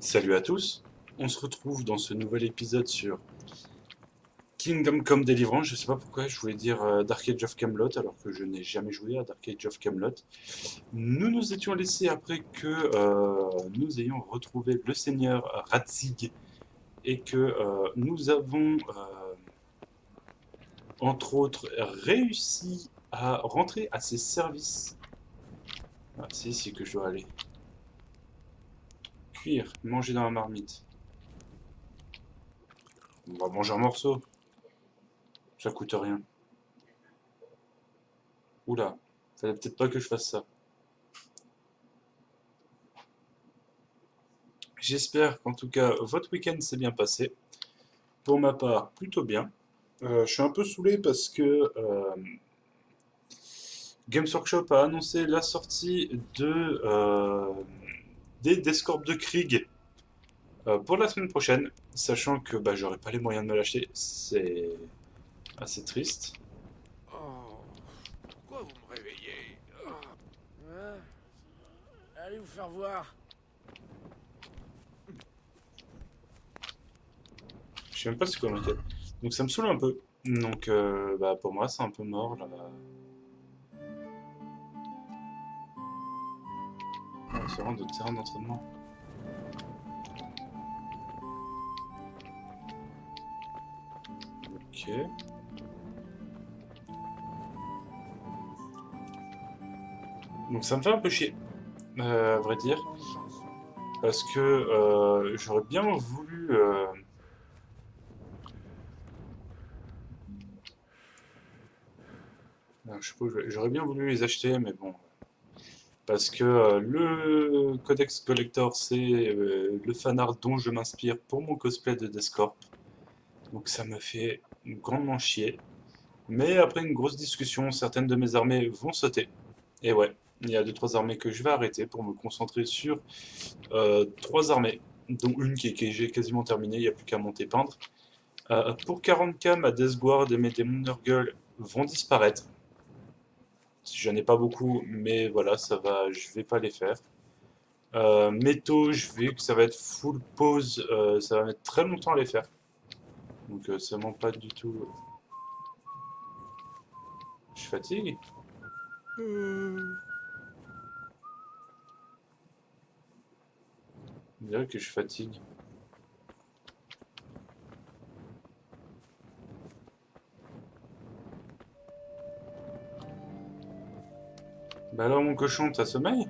Salut à tous, on se retrouve dans ce nouvel épisode sur Kingdom Come Deliverance. Je sais pas pourquoi je voulais dire Dark Age of Camelot alors que je n'ai jamais joué à Dark Age of Camelot. Nous nous étions laissés après que nous ayons retrouvé le seigneur Radzig et que nous avons entre autres réussi à rentrer à ses services. Ah, c'est ici que je dois aller. Cuire, manger dans la marmite. On va manger un morceau, ça coûte rien. Oula, fallait peut-être pas que je fasse ça. J'espère qu'en tout cas votre week-end s'est bien passé. Pour ma part, plutôt bien. Je suis un peu saoulé parce que Games Workshop a annoncé la sortie des Scorps de Krieg pour la semaine prochaine, sachant que bah, j'aurai pas les moyens de me l'acheter. C'est assez triste. Oh, pourquoi vous me réveillez? Hein? Allez vous faire voir. Je sais même pas c'est quoi l'enquête. Donc ça me saoule un peu. Donc bah, pour moi c'est un peu mort là. Ah, c'est vraiment de terrain d'entraînement. Ok. Donc ça me fait un peu chier, à vrai dire, parce que j'aurais bien voulu... alors, je sais pas, j'aurais bien voulu les acheter, mais bon. Parce que le Codex Collector, c'est le fanart dont je m'inspire pour mon cosplay de Deathcorp. Donc ça me fait grandement chier. Mais après une grosse discussion, certaines de mes armées vont sauter. Et ouais, il y a deux trois armées que je vais arrêter pour me concentrer sur trois armées, dont une qui j'ai quasiment terminée, il n'y a plus qu'à monter peindre. Pour 40k, ma Death Guard et mes démons Nurgle vont disparaître. J'en ai pas beaucoup, mais voilà, ça va, je vais pas les faire. Métaux, je vais que ça va être full pause, ça va mettre très longtemps à les faire. Donc ça ment pas du tout. Je fatigue. On dirait que je fatigue. Bah alors mon cochon, t'as sommeil?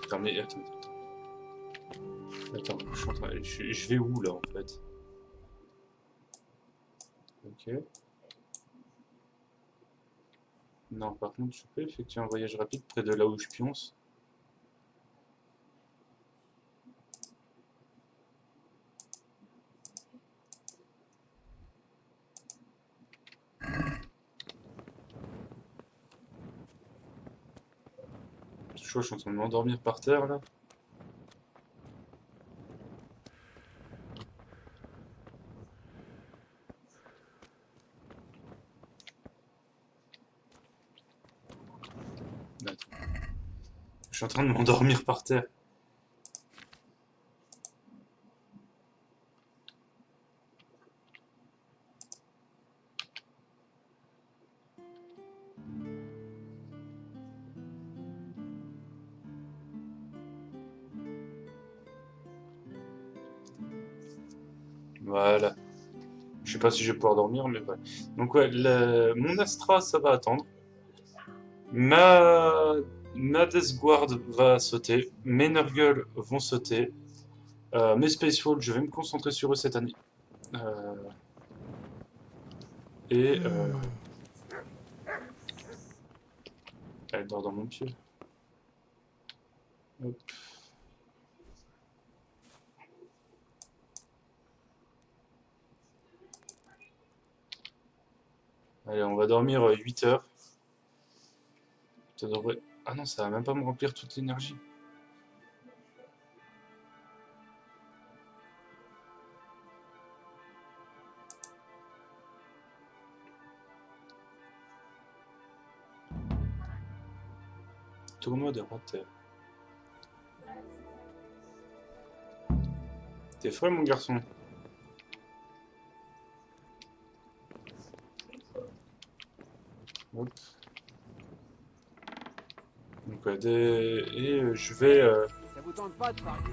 Attends, mais attends. Attends, je vais où là en fait? Ok. Non, par contre, je peux effectuer un voyage rapide près de là où je pionce. Je suis en train de m'endormir par terre là. Attends. Je suis en train de m'endormir par terre. Voilà. Je sais pas si je vais pouvoir dormir, mais voilà. Donc ouais, mon Astra, ça va attendre. Ma, ma Death Guard va sauter. Mes Nurgle vont sauter. Mes Space Wolves, je vais me concentrer sur eux cette année. Euh, et elle dort dans mon pied. Hop. Allez, on va dormir 8 heures. Ça devrait... Ah non, ça va même pas me remplir toute l'énergie. « tournoi de rater. T'es frais, mon garçon? Hop. Donc, je vais... Ça vous tente pas de parier?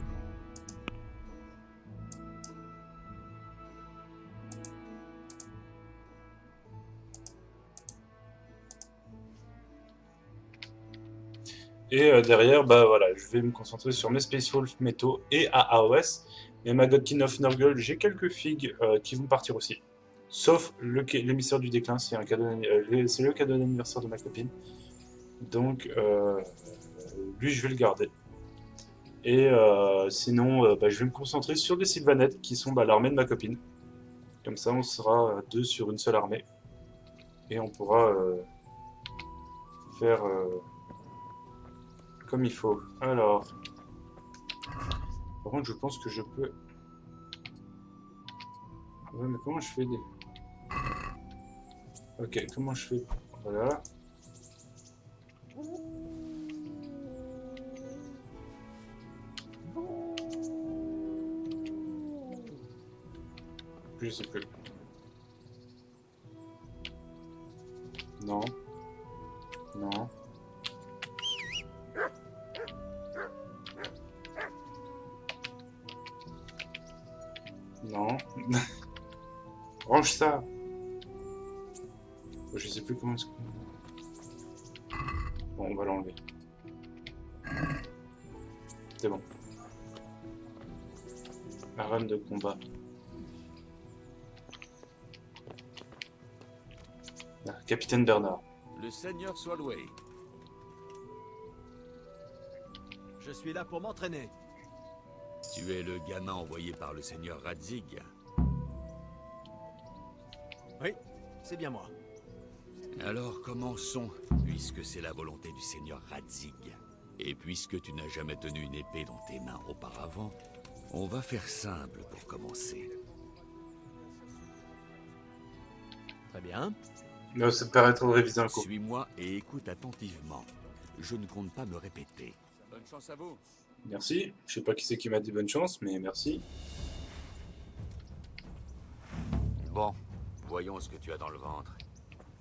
Et derrière, bah voilà, je vais me concentrer sur mes Space Wolf Métaux et AAOS. Et ma Godkin of Nurgle, j'ai quelques figues qui vont partir aussi. Sauf l'émissaire du déclin, c'est c'est le cadeau d'anniversaire de ma copine. Donc, lui, je vais le garder. Et sinon, bah, je vais me concentrer sur des Sylvanettes qui sont bah, l'armée de ma copine. Comme ça, on sera deux sur une seule armée. Et on pourra faire comme il faut. Alors, par contre, je pense que je peux... Ouais, mais comment je fais des... Ok, comment je fais... Voilà. Je sais plus. Non. Non. Non. Range ça. Je sais plus comment est-ce que... Bon, on va l'enlever. C'est bon. Arène de combat. Ah, Capitaine Bernard. Le seigneur Swalway. Je suis là pour m'entraîner. Tu es le gamin envoyé par le seigneur Radzig. Oui, c'est bien moi. Alors commençons, puisque c'est la volonté du seigneur Radzig. Et puisque tu n'as jamais tenu une épée dans tes mains auparavant, on va faire simple pour commencer. Très bien. Non, ça me paraît trop réviser un coup. Suis-moi et écoute attentivement. Je ne compte pas me répéter. Bonne chance à vous. Merci. Je sais pas qui c'est qui m'a dit bonne chance, mais merci. Bon, voyons ce que tu as dans le ventre.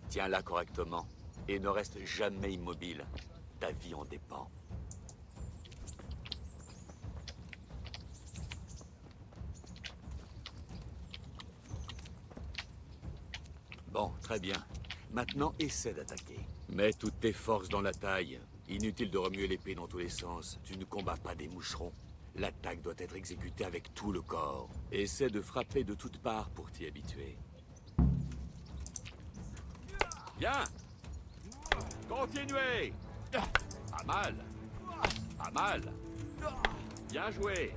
Tiens-la correctement et ne reste jamais immobile. Ta vie en dépend. Bon, très bien. Maintenant, essaie d'attaquer. Mets toutes tes forces dans la taille. Inutile de remuer l'épée dans tous les sens. Tu ne combats pas des moucherons. L'attaque doit être exécutée avec tout le corps. Essaie de frapper de toutes parts pour t'y habituer. Bien. Continuez. Pas mal. Pas mal. Bien joué.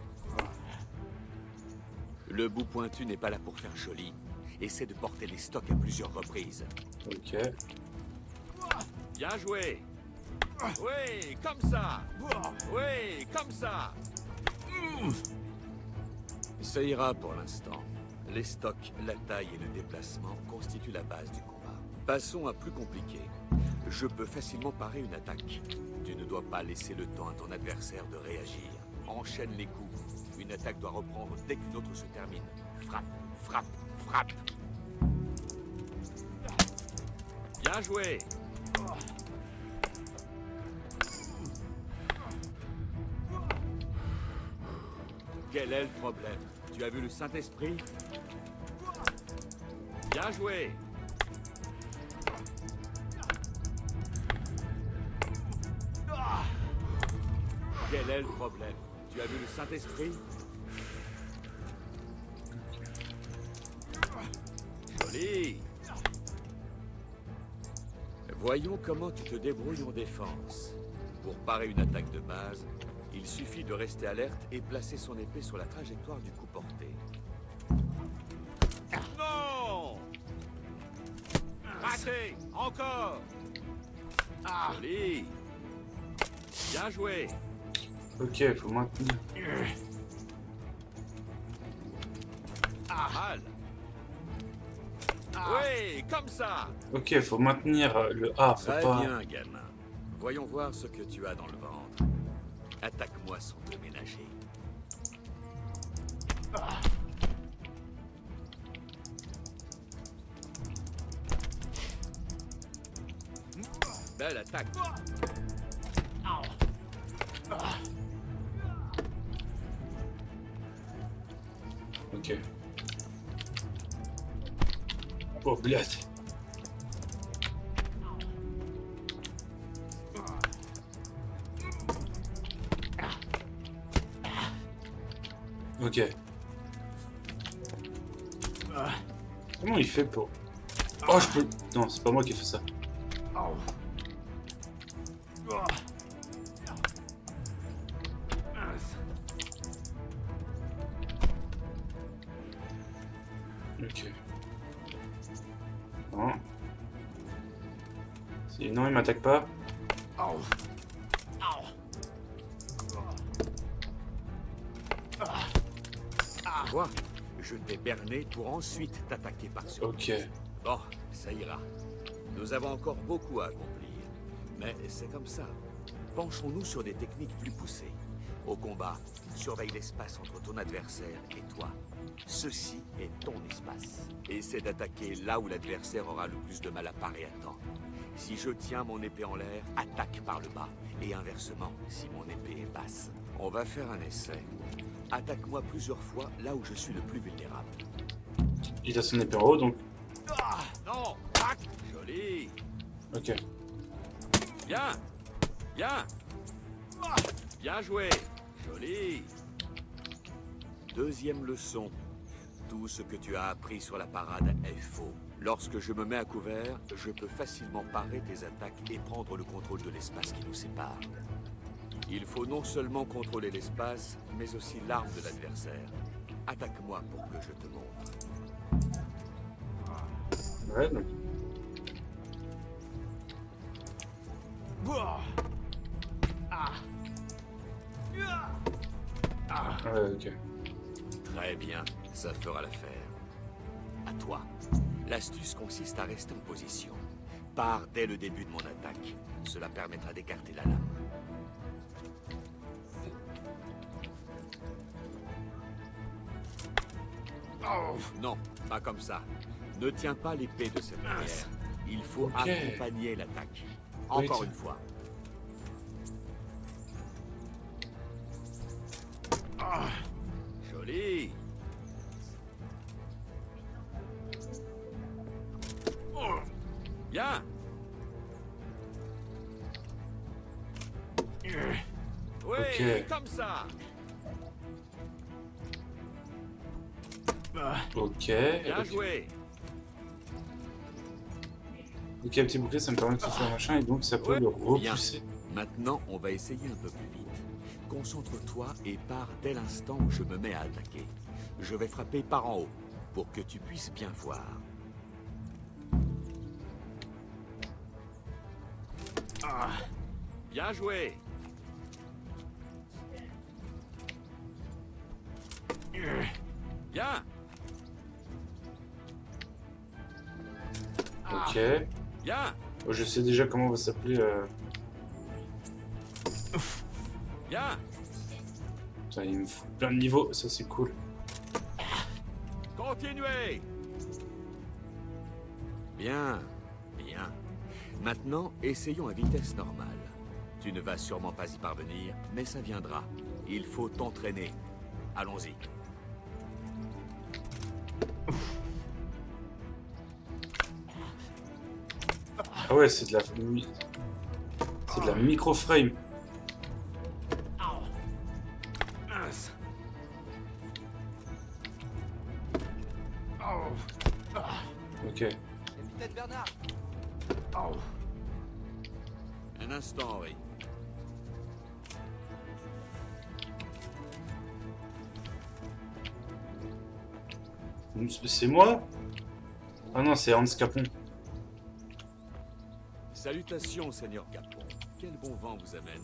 Le bout pointu n'est pas là pour faire joli. Essaie de porter les stocks à plusieurs reprises. Ok. Bien joué. Oui, comme ça. Oui, comme ça. Ça ira pour l'instant. Les stocks, la taille et le déplacement constituent la base du combat. Passons à plus compliqué. Je peux facilement parer une attaque. Tu ne dois pas laisser le temps à ton adversaire de réagir. Enchaîne les coups. Une attaque doit reprendre dès qu'une autre se termine. Frappe, frappe, frappe. Bien joué. Quel est le problème? Tu as vu le Saint-Esprit? Bien joué. Quel est le problème? Tu as vu le Saint-Esprit? Joli. Voyons comment tu te débrouilles en défense. Pour parer une attaque de base, il suffit de rester alerte et placer son épée sur la trajectoire du coup porté. Non! Raté! Encore! Joli! Bien joué! Ok, faut maintenir. Mal! Oui, comme ça! Ok, faut maintenir le A, faut Très pas... bien, gamin. Voyons voir ce que tu as dans le ventre. Attaque-moi sans te ménager. Belle attaque. Ok. Oh, bled. Ok. Comment il fait pour... Oh, je peux... Non, c'est pas moi qui ai fait ça. Ok. Non. Non, il m'attaque pas. Tu vois, je t'ai berné pour ensuite t'attaquer par surprise. Ok. Bon, ça ira. Nous avons encore beaucoup à accomplir. Mais c'est comme ça. Penchons-nous sur des techniques plus poussées. Au combat, surveille l'espace entre ton adversaire et toi. Ceci est ton espace. Essaie d'attaquer là où l'adversaire aura le plus de mal à parer à temps. Si je tiens mon épée en l'air, attaque par le bas. Et inversement, si mon épée est basse. On va faire un essai. Attaque-moi plusieurs fois là où je suis le plus vulnérable. Il a son épée en haut, donc... Non! Joli! Ok. Bien! Bien! Bien joué! Joli! Deuxième leçon. Tout ce que tu as appris sur la parade est faux. Lorsque je me mets à couvert, je peux facilement parer tes attaques et prendre le contrôle de l'espace qui nous sépare. Il faut non seulement contrôler l'espace, mais aussi l'arme de l'adversaire. Attaque-moi pour que je te montre. Ouais, donc... Ouais, ok. Très bien, ça fera l'affaire. À toi. L'astuce consiste à rester en position. Pars dès le début de mon attaque. Cela permettra d'écarter la lame. Non, pas comme ça. Ne tiens pas l'épée de cette manière. Il faut Ok. accompagner l'attaque. Oui, Encore tiens. une fois. Joli. Bien. Oui, Ok. comme ça. Ok. Bien Ok. joué. Ok, un petit bouclier, ça me permet de se faire machin, et donc ça peut Ouais. le Bien. repousser. Maintenant, on va essayer un peu plus vite. Concentre-toi et pars dès l'instant où je me mets à attaquer. Je vais frapper par en haut, pour que tu puisses bien voir. Bien joué. Bien. Ok. Bien. Oh, je sais déjà comment va s'appeler... Bien. Putain, il me fout plein de niveaux, ça c'est cool. Continuez. Bien. Bien. Maintenant, essayons à vitesse normale. Tu ne vas sûrement pas y parvenir, mais ça viendra. Il faut t'entraîner. Allons-y. Ah ouais, c'est de la... C'est de la micro-frame. Ok. Capitaine Bernard. Un instant, Henri. C'est moi? Ah non, c'est Hans Capon. Salutations, Seigneur Capon. Quel bon vent vous amène?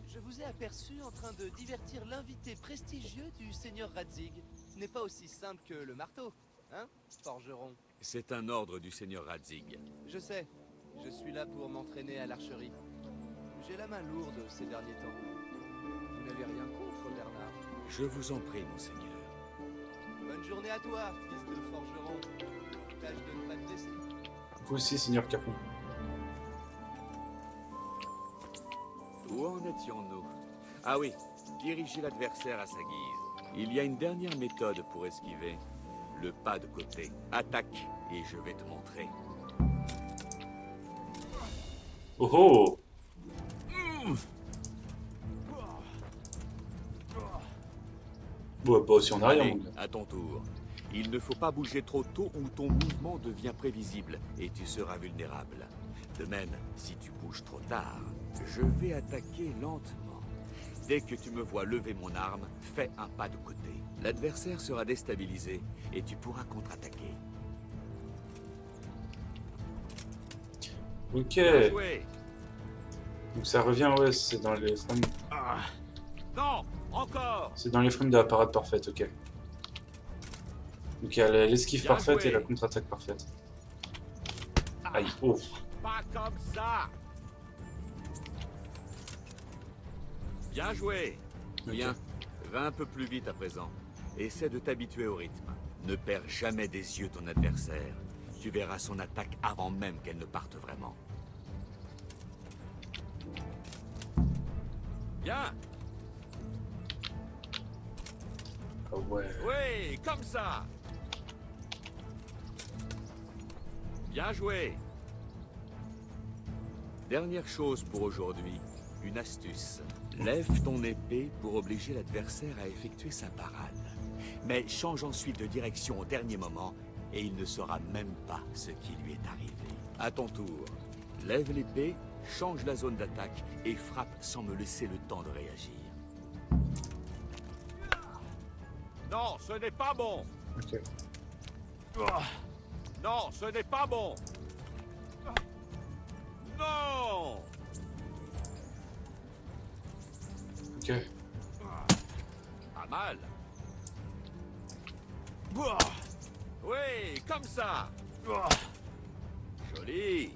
Je vous ai aperçu en train de divertir l'invité prestigieux du Seigneur Radzig. Ce n'est pas aussi simple que le marteau, hein, forgeron? C'est un ordre du Seigneur Radzig. Je sais, je suis là pour m'entraîner à l'archerie. J'ai la main lourde ces derniers temps. Vous n'avez rien contre, Bernard? Je vous en prie, monseigneur. Bonne journée à toi, fils de forgeron. Tâche de ne pas te blesser. Vous aussi, Seigneur Capon. Où en étions-nous? Ah oui, diriger l'adversaire à sa guise. Il y a une dernière méthode pour esquiver. Le pas de côté. Attaque, et je vais te montrer. Oh oh! Ouais, pas aussi en arrière, Allez, mon gars. à ton tour. Il ne faut pas bouger trop tôt ou ton mouvement devient prévisible et tu seras vulnérable. De même, si tu bouges trop tard, je vais attaquer lentement. Dès que tu me vois lever mon arme, fais un pas de côté. L'adversaire sera déstabilisé et tu pourras contre-attaquer. Ok. Bien joué. Donc ça revient, ouais, c'est dans les frames. Ah. Non, encore. C'est dans les frames de la parade parfaite, ok. Donc il y a l'esquive Bien parfaite joué. et la contre-attaque parfaite. Aïe, oh. Pas comme ça. Bien joué. Ok. Bien. Va un peu plus vite à présent. Essaie de t'habituer au rythme. Ne perds jamais des yeux ton adversaire. Tu verras son attaque avant même qu'elle ne parte vraiment. Bien. Ah ouais. Oui, comme ça. Bien joué. Dernière chose pour aujourd'hui, une astuce. Lève ton épée pour obliger l'adversaire à effectuer sa parade. Mais change ensuite de direction au dernier moment et il ne saura même pas ce qui lui est arrivé. À ton tour, lève l'épée, change la zone d'attaque et frappe sans me laisser le temps de réagir. Non, ce n'est pas bon. Ok. Non, ce n'est pas bon. Non. Ok. Pas mal. Oui, comme ça. Joli.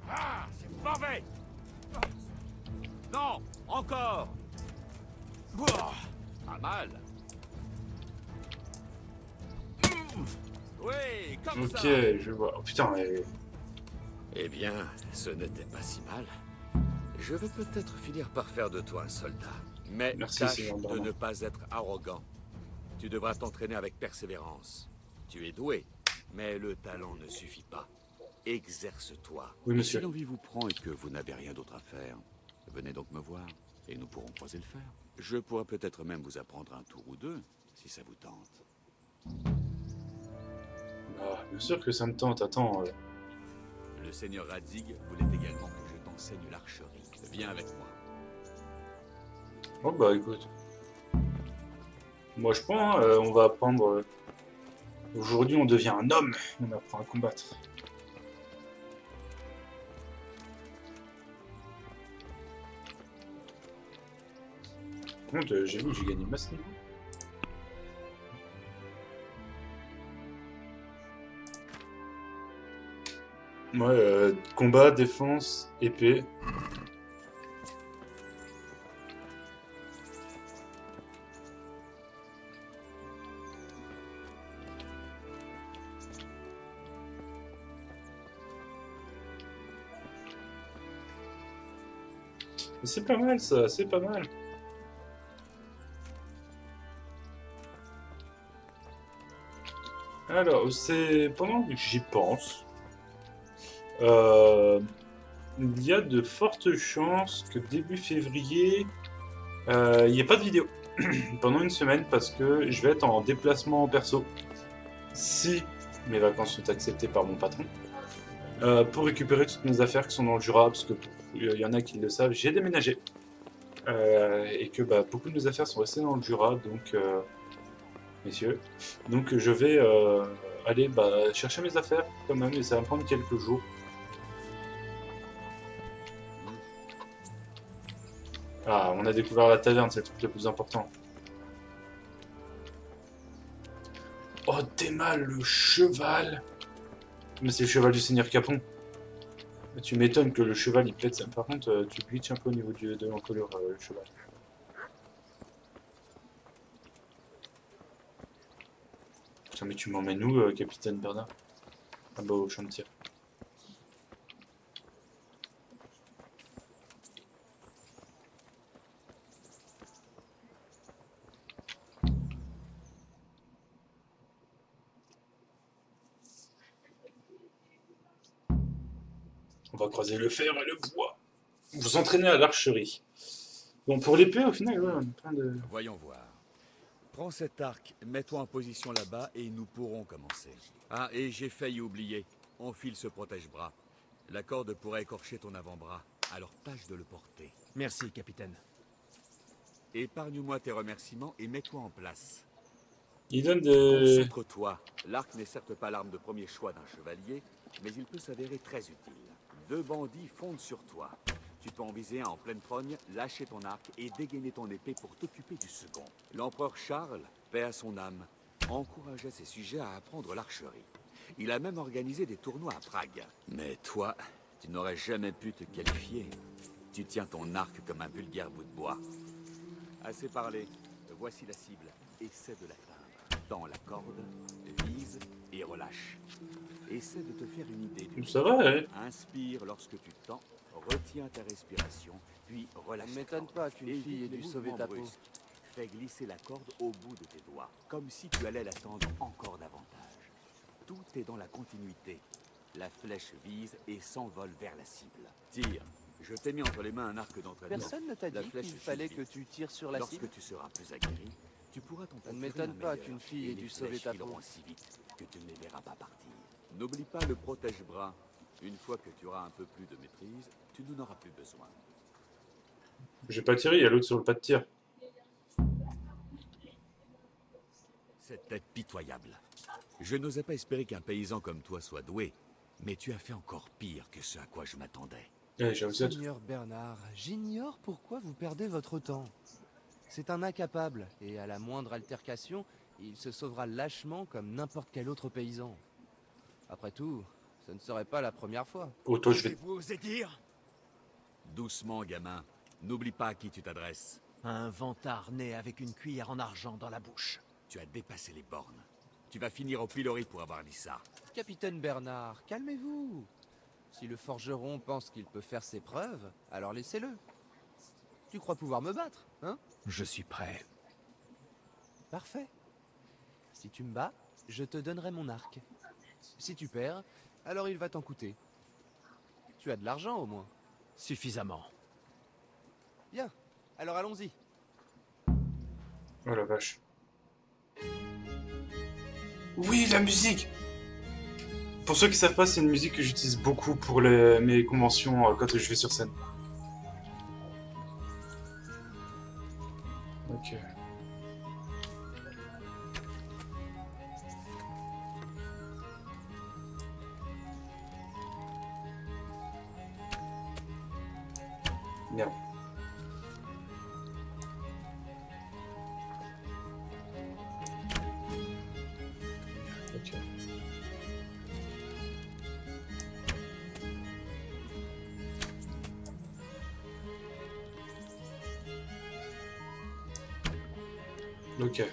Ah, c'est mauvais. Non, encore. Pas mal. Oui, comme ça. Ok, je vois. Oh putain, mais... Eh bien, ce n'était pas si mal. Je vais peut-être finir par faire de toi un soldat. Mais Merci, tâche Seigneur de Bernard. ne pas être arrogant. Tu devras t'entraîner avec persévérance. Tu es doué, mais le talent ne suffit pas. Exerce-toi. Oui, monsieur. Si l'envie vous prend et que vous n'avez rien d'autre à faire, venez donc me voir et nous pourrons croiser le fer. Je pourrais peut-être même vous apprendre un tour ou deux, si ça vous tente. Ah, bien sûr que ça me tente, attends. Le seigneur Radzig voulait également que je t'enseigne l'archerie. Viens avec moi. Oh bah écoute. Moi je prends, hein, on va apprendre... Aujourd'hui on devient un homme, on apprend à combattre. Par contre, j'ai vu que j'ai gagné masse niveau. Ouais, combat, défense, épée. Mais c'est pas mal ça, c'est pas mal. Alors, c'est pendant que j'y pense, il y a de fortes chances que début février, il n'y ait pas de vidéo pendant une semaine parce que je vais être en déplacement perso. Si mes vacances sont acceptées par mon patron, pour récupérer toutes mes affaires qui sont dans le Jura, parce que il y en a qui le savent, j'ai déménagé. Et que bah, beaucoup de mes affaires sont restées dans le Jura, donc messieurs. Donc je vais aller chercher mes affaires quand même, et ça va me prendre quelques jours. Ah, on a découvert la taverne, c'est le truc le plus important. Oh, Théma, le cheval! Mais c'est le cheval du Seigneur Capon. Tu m'étonnes que le cheval il plaide ça. Par contre, tu glitches un peu au niveau de l'encolure, le cheval. Putain, mais tu m'emmènes où, capitaine Bernard? Ah bah, au champ de tir. On va croiser le fer et le bois. Vous entraînez à l'archerie. Bon, pour l'épée, au final, ouais, on a plein de... Voyons voir. Prends cet arc, mets-toi en position là-bas et nous pourrons commencer. Ah, et j'ai failli oublier. Enfile ce protège-bras. La corde pourrait écorcher ton avant-bras, alors tâche de le porter. Merci, capitaine. Épargne-moi tes remerciements et mets-toi en place. Il donne des... Concentre-toi. L'arc n'est certes pas l'arme de premier choix d'un chevalier, mais il peut s'avérer très utile. 2 bandits fondent sur toi. Tu peux en viser un en pleine trogne, lâcher ton arc et dégainer ton épée pour t'occuper du second. L'empereur Charles, paix à son âme, encourageait ses sujets à apprendre l'archerie. Il a même organisé des tournois à Prague. Mais toi, tu n'aurais jamais pu te qualifier. Tu tiens ton arc comme un vulgaire bout de bois. Assez parlé, voici la cible. Essaie de l'atteindre. Tends la corde, vise et relâche. Essaie de te faire une idée du Ça va, ouais. Inspire lorsque tu tends, retiens ta respiration, puis relâche. Ça ne m'étonne pas qu'une Évite fille ait les dû sauver mouvements ta peau. brusques. Fais glisser la corde au bout de tes doigts, comme si tu allais la tendre encore davantage. Tout est dans la continuité. La flèche vise et s'envole vers la cible. Tire. Je t'ai mis entre les mains un arc d'entraînement. Personne ne t'a La dit flèche qu'il fallait que suffit. tu tires sur la cible? Lorsque tu seras plus aguerri, tu pourras t'en Ça ne procurer m'étonne un pas meilleur, qu'une fille et ait les dû sauver flèches ta fileront peau. si vite que tu ne les verras pas partir. N'oublie pas le protège-bras. Une fois que tu auras un peu plus de maîtrise, tu n'en auras plus besoin. J'ai pas tiré, il y a l'autre sur le pas de tir. C'était pitoyable. Je n'osais pas espérer qu'un paysan comme toi soit doué, mais tu as fait encore pire que ce à quoi je m'attendais. Ouais, j'ai réussi à... Seigneur Bernard, j'ignore pourquoi vous perdez votre temps. C'est un incapable, et à la moindre altercation, il se sauvera lâchement comme n'importe quel autre paysan. Après tout, ce ne serait pas la première fois. Oh, toi, je vais... Vous osez dire? Doucement, gamin. N'oublie pas à qui tu t'adresses. Un vantard né avec une cuillère en argent dans la bouche. Tu as dépassé les bornes. Tu vas finir au pilori pour avoir dit ça. Capitaine Bernard, calmez-vous. Si le forgeron pense qu'il peut faire ses preuves, alors laissez-le. Tu crois pouvoir me battre, hein? Je suis prêt. Parfait. Si tu me bats, je te donnerai mon arc. Si tu perds, alors il va t'en coûter. Tu as de l'argent au moins. Suffisamment. Bien, alors allons-y. Oh la vache. Oui, la musique! Pour ceux qui savent pas, c'est une musique que j'utilise beaucoup pour mes conventions quand je vais sur scène. Ok. Merde. Ok. Ok.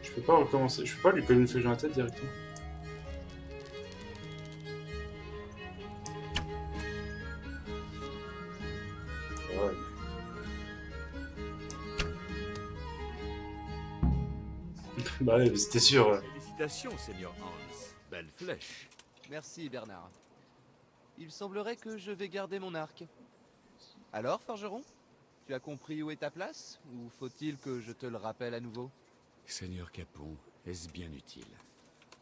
Je peux pas recommencer. Je peux pas lui coller une flèche dans la tête directement. Ouais. Bah ouais, c'était sûr. Ouais. Félicitations, Seigneur Hans. Belle flèche. Merci Bernard. Il semblerait que je vais garder mon arc. Alors, forgeron? Tu as compris où est ta place? Ou faut-il que je te le rappelle à nouveau? Seigneur Capon, est-ce bien utile?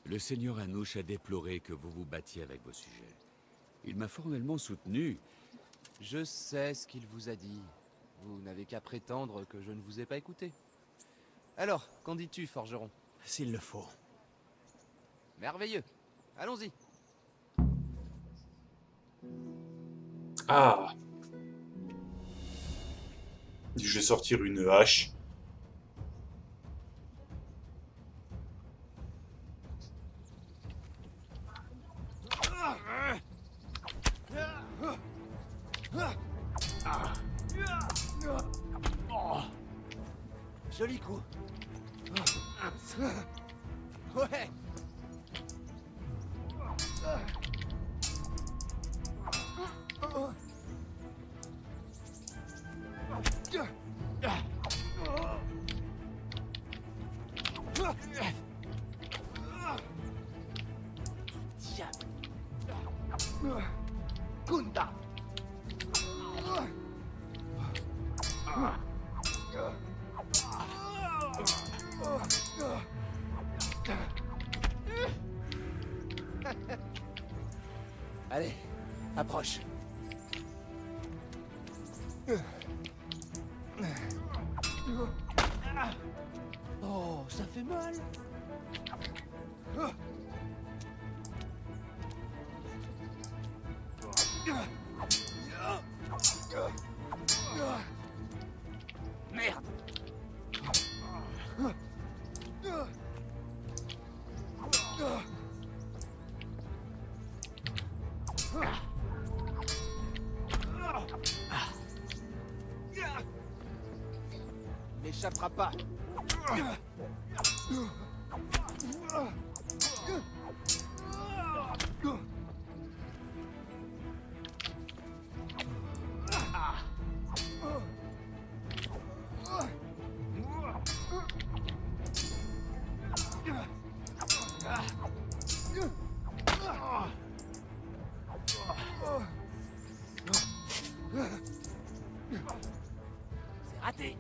Le Seigneur Anouche a déploré que vous vous battiez avec vos sujets. Il m'a formellement soutenu. Je sais ce qu'il vous a dit. Vous n'avez qu'à prétendre que je ne vous ai pas écouté. Alors, qu'en dis-tu, forgeron? S'il le faut. Merveilleux. Allons-y. Ah! Je vais sortir une hache. Joli coup. Ouais. Diable. Kunda. Allez, approche. Oh, ça fait mal. Merde. N'échappera pas. C'est raté.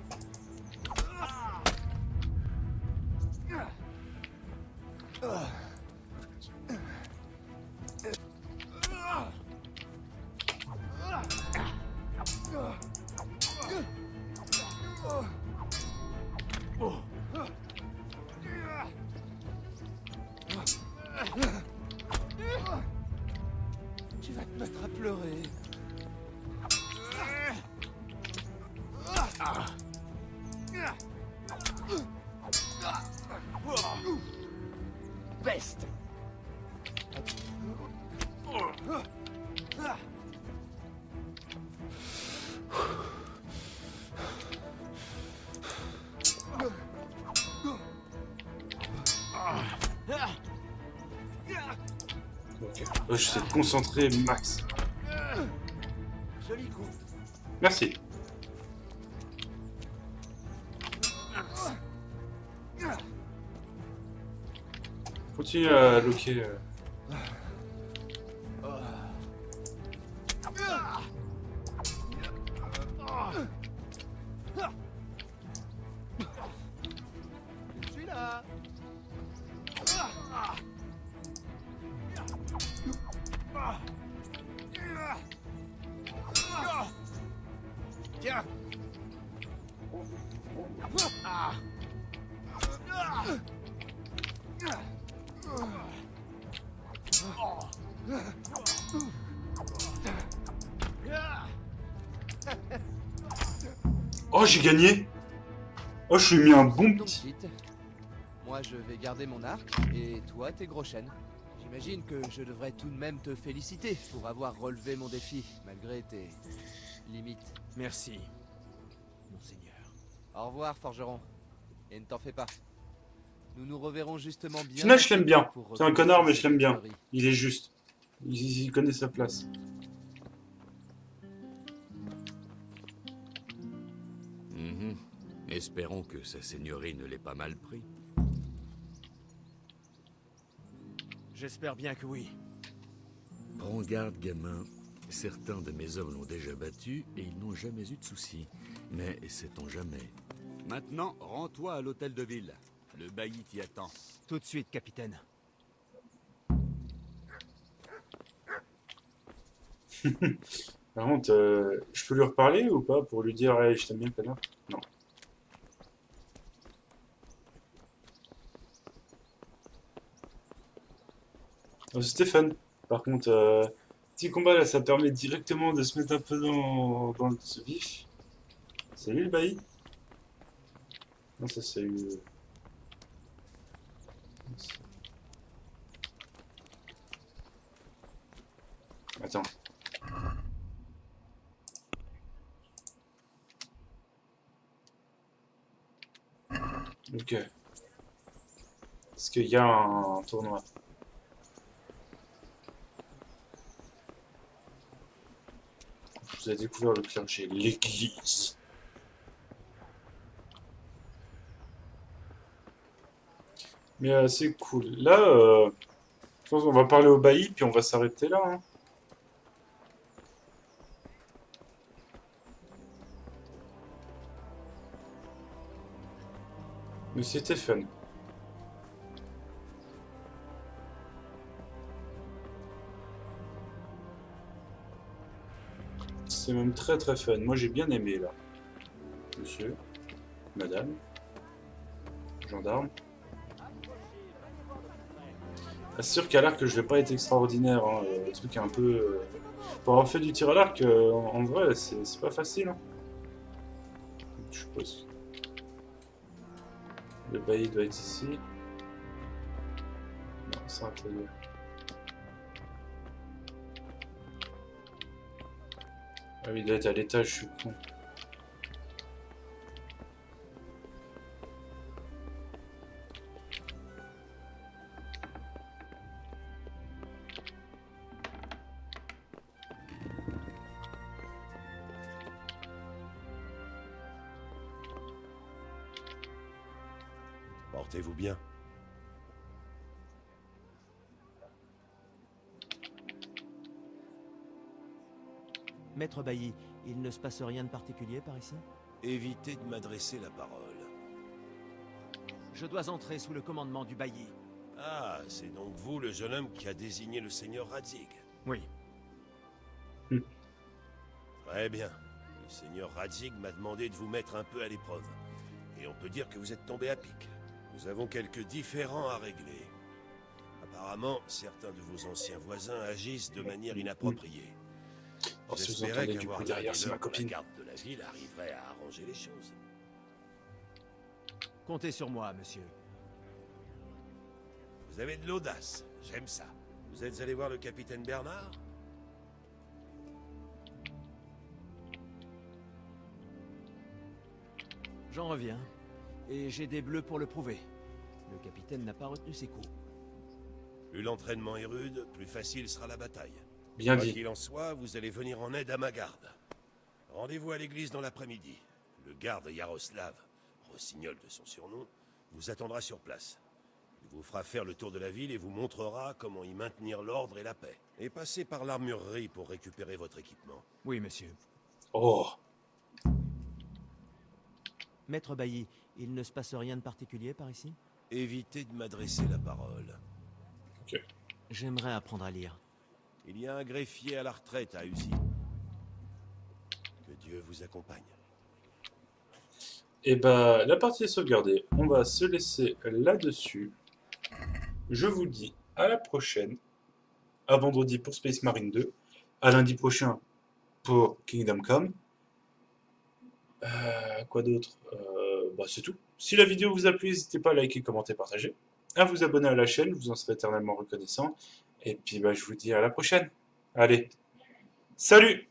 Tu vas te mettre à pleurer. Peste. Ok. Oh, je sais te concentrer max. Joli coup. Merci. Continue à loquer. Je suis là. Tiens. Oh, j'ai gagné. Oh, je suis mis un bon Donc, petit. quitte. Moi, je vais garder mon arc et toi, tes gros chênes. J'imagine que je devrais tout de même te féliciter pour avoir relevé mon défi, malgré tes limites. Merci, monseigneur. Au revoir, forgeron. Et ne t'en fais pas. Nous nous reverrons justement bien. Final, je l'aime bien. pour C'est un recommencer connard, mais je cette l'aime bien. connerie. Il est juste. Il connaît sa place. Mhm. Espérons que sa seigneurie ne l'ait pas mal pris. J'espère bien que oui. Prends garde, gamin. Certains de mes hommes l'ont déjà battu et ils n'ont jamais eu de soucis. Mais sait-on jamais. Maintenant, rends-toi à l'hôtel de ville. Le bailli t'y attend. Tout de suite, capitaine. Par contre, je peux lui reparler ou pas pour lui dire hey, je t'aime bien, connard? Non. Stéphane, par contre, petit combat là, ça permet directement de se mettre un peu dans le vif. Salut le bailli. Non, ça c'est eu. Attends. Ok. Est-ce qu'il y a un tournoi? Vous avez découvert le clergé, l'église. Mais c'est cool. Là, je pense qu'on va parler au bailli, puis on va s'arrêter là. Hein. Mais c'était fun. C'est même très très fun. Moi j'ai bien aimé là. Monsieur, madame, gendarme. Assure qu'à l'arc je vais pas être extraordinaire. Hein. Le truc est un peu. Pour avoir fait du tir à l'arc, en vrai, c'est pas facile. Hein. Je suppose. Le bailli doit être ici. Non, c'est un atelier. Ah oui, il doit être à l'étage, je suis con. Portez-vous bien. Maître Bailly, il ne se passe rien de particulier par ici? Évitez de m'adresser la parole. Je dois entrer sous le commandement du Bailly. Ah, c'est donc vous le jeune homme qui a désigné le seigneur Radzig. Oui. Très bien. Le seigneur Radzig m'a demandé de vous mettre un peu à l'épreuve. Et on peut dire que vous êtes tombé à pic. Nous avons quelques différends à régler. Apparemment, certains de vos anciens voisins agissent de manière inappropriée. Oh, si vous J'espérais entendez du qu'avoir bruit derrière, c'est ma la copine. garde de la ville arriverait à arranger les choses. Comptez sur moi, monsieur. Vous avez de l'audace, j'aime ça. Vous êtes allé voir le capitaine Bernard? J'en reviens. Et j'ai des bleus pour le prouver. Le capitaine n'a pas retenu ses coups. Plus l'entraînement est rude, plus facile sera la bataille. Bien Quoi dit. qu'il en soit, vous allez venir en aide à ma garde. Rendez-vous à l'église dans l'après-midi. Le garde Yaroslav, rossignol de son surnom, vous attendra sur place. Il vous fera faire le tour de la ville et vous montrera comment y maintenir l'ordre et la paix. Et passez par l'armurerie pour récupérer votre équipement. Oui, monsieur. Oh, Maître Bailly, il ne se passe rien de particulier par ici? Évitez de m'adresser la parole. J'aimerais apprendre à lire. Il y a un greffier à la retraite à Uzi. Que Dieu vous accompagne. et bah la partie est sauvegardée. On va se laisser là-dessus. Je vous dis à la prochaine. À vendredi pour Space Marine 2. À lundi prochain pour Kingdom Come. Quoi d'autre? Bah c'est tout. Si la vidéo vous a plu, n'hésitez pas à liker, commenter, partager. À vous abonner à la chaîne, je vous en serai éternellement reconnaissant. Et puis bah, je vous dis à la prochaine. Allez, salut!